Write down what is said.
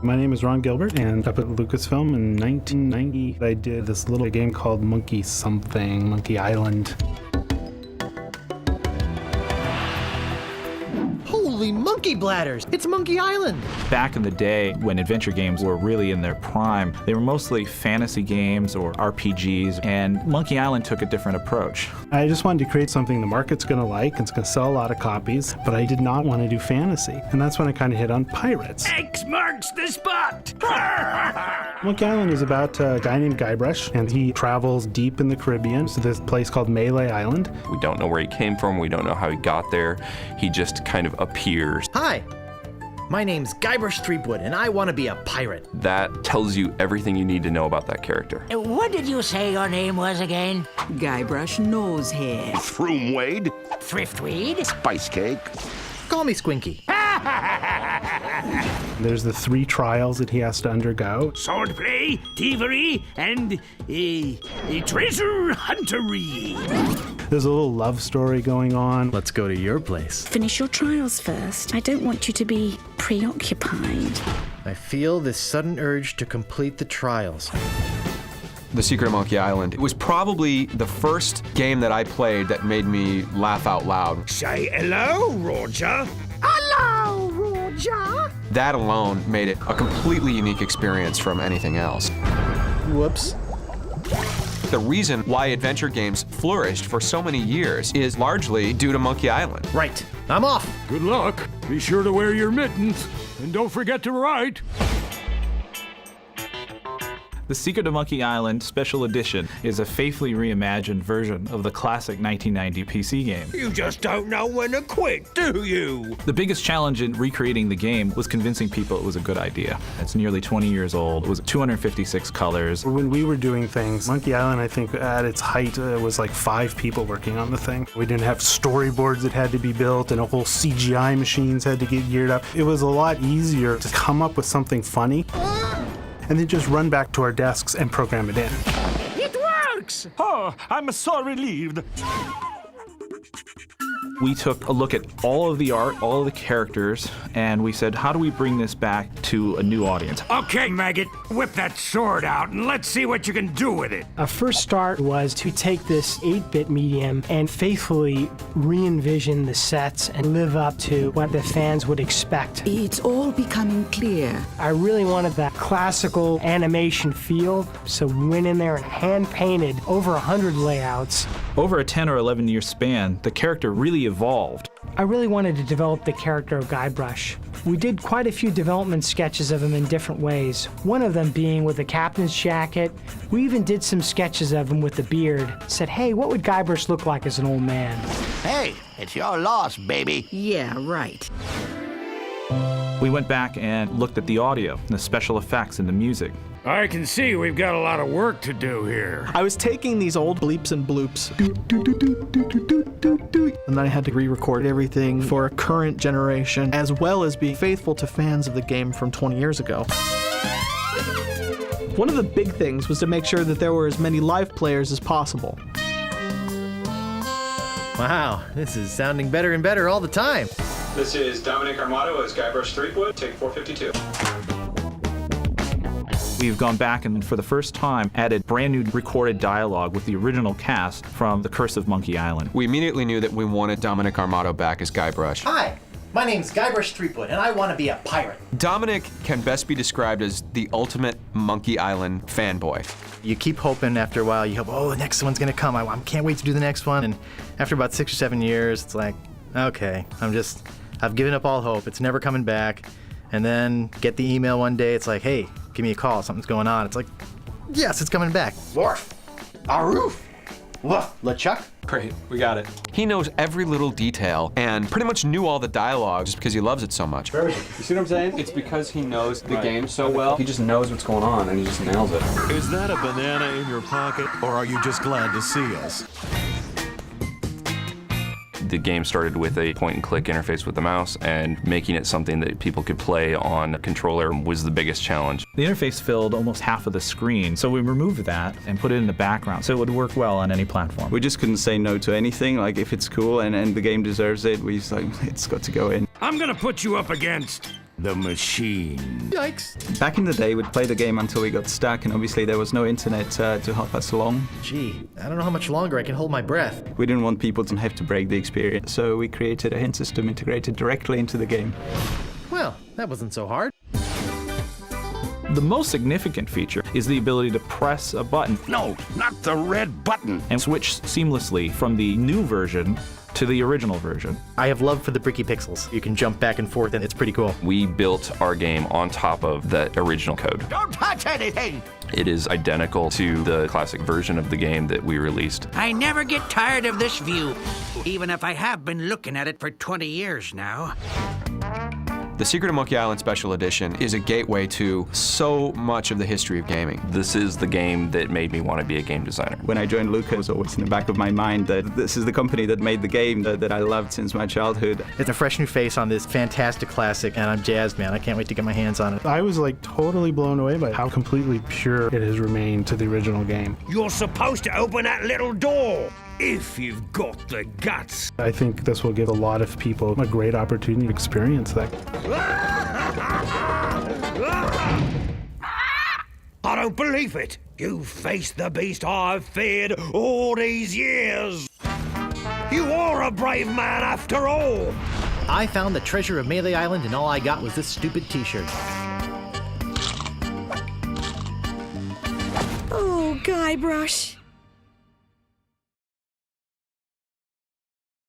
My name is Ron Gilbert, and up at Lucasfilm in 1990, I did this little game called Monkey Island. Holy monkey bladders! It's Monkey Island! Back in the day, when adventure games were really in their prime, they were mostly fantasy games or RPGs, and Monkey Island took a different approach. I just wanted to create something the market's going to like, and it's going to sell a lot of copies, but I did not want to do fantasy. And that's when I kind of hit on pirates. X marks the spot! Monkey Island is about a guy named Guybrush, and he travels deep in the Caribbean to this place called Melee Island. We don't know where he came from, we don't know how he got there. He just kind of appears. Hi, my name's Guybrush Threepwood, and I want to be a pirate. That tells you everything you need to know about that character. What did you say your name was again? Guybrush Nosehead. Throomwade. Thriftweed? Spice Cake. Call me Squinky. There's the 3 trials that he has to undergo. Swordplay, thievery, and treasure huntery. There's a little love story going on. Let's go to your place. Finish your trials first. I don't want you to be preoccupied. I feel this sudden urge to complete the trials. The Secret of Monkey Island. It was probably the first game that I played that made me laugh out loud. Say hello, Roger. Hello, Roger. That alone made it a completely unique experience from anything else. Whoops. The reason why adventure games flourished for so many years is largely due to Monkey Island. Right, I'm off. Good luck. Be sure to wear your mittens, and don't forget to write. The Secret of Monkey Island Special Edition is a faithfully reimagined version of the classic 1990 PC game. You just don't know when to quit, do you? The biggest challenge in recreating the game was convincing people it was a good idea. It's nearly 20 years old. It was 256 colors. When we were doing things, Monkey Island, I think at its height, was like 5 people working on the thing. We didn't have storyboards that had to be built, and a whole CGI machines had to get geared up. It was a lot easier to come up with something funny and then just run back to our desks and program it in. It works! Oh, I'm so relieved. We took a look at all of the art, all of the characters, and we said, how do we bring this back to a new audience? Okay, Maggot, whip that sword out and let's see what you can do with it. Our first start was to take this 8-bit medium and faithfully re-envision the sets and live up to what the fans would expect. It's all becoming clear. I really wanted that classical animation feel, so we went in there and hand-painted over 100 layouts. Over a 10 or 11 year span, the character really evolved. I really wanted to develop the character of Guybrush. We did quite a few development sketches of him in different ways, one of them being with a captain's jacket. We even did some sketches of him with the beard. Said, hey, what would Guybrush look like as an old man? Hey, it's your loss, baby. Yeah, right. We went back and looked at the audio, the special effects, and the music. I can see we've got a lot of work to do here. I was taking these old bleeps and bloops, and then I had to re-record everything for a current generation, as well as being faithful to fans of the game from 20 years ago. One of the big things was to make sure that there were as many live players as possible. Wow, this is sounding better and better all the time. This is Dominic Armato as Guybrush Threepwood, take 452. We've gone back and for the first time added brand new recorded dialogue with the original cast from The Curse of Monkey Island. We immediately knew that we wanted Dominic Armato back as Guybrush. Hi, my name's Guybrush Threepwood, and I want to be a pirate. Dominic can best be described as the ultimate Monkey Island fanboy. You keep hoping after a while, you hope, oh, the next one's gonna come. I can't wait to do the next one. And after about 6 or 7 years, it's like, okay, I've given up all hope. It's never coming back. And then get the email one day, it's like, hey, give me a call, something's going on. It's like, yes, it's coming back. Worf, Aroof, woof, LeChuck. Great, we got it. He knows every little detail and pretty much knew all the dialogue just because he loves it so much. You see what I'm saying? It's because he knows the game so well. He just knows what's going on and he just nails it. Is that a banana in your pocket, or are you just glad to see us? The game started with a point-and-click interface with the mouse, and making it something that people could play on a controller was the biggest challenge. The interface filled almost half of the screen, so we removed that and put it in the background so it would work well on any platform. We just couldn't say no to anything. Like, if it's cool and the game deserves it, we just like, it's got to go in. I'm gonna put you up against The machine. Yikes. Back in the day, we'd play the game until we got stuck, and obviously there was no internet to help us along. Gee, I don't know how much longer I can hold my breath. We didn't want people to have to break the experience, so we created a hint system integrated directly into the game. Well, that wasn't so hard. The most significant feature is the ability to press a button No, not the red button. and switch seamlessly from the new version to the original version. I have love for the bricky pixels. You can jump back and forth, and it's pretty cool. We built our game on top of the original code. Don't touch anything. It is identical to the classic version of the game that we released. I never get tired of this view, even if I have been looking at it for 20 years now. The Secret of Monkey Island Special Edition is a gateway to so much of the history of gaming. This is the game that made me want to be a game designer. When I joined Luca, it was always in the back of my mind that this is the company that made the game that I loved since my childhood. It's a fresh new face on this fantastic classic, and I'm jazzed, man. I can't wait to get my hands on it. I was like totally blown away by how completely pure it has remained to the original game. You're supposed to open that little door if you've got the guts. I think this will give a lot of people a great opportunity to experience that. I don't believe it. You faced the beast I've feared all these years. You are a brave man after all. I found the treasure of Melee Island, and all I got was this stupid t-shirt. Oh, Guybrush.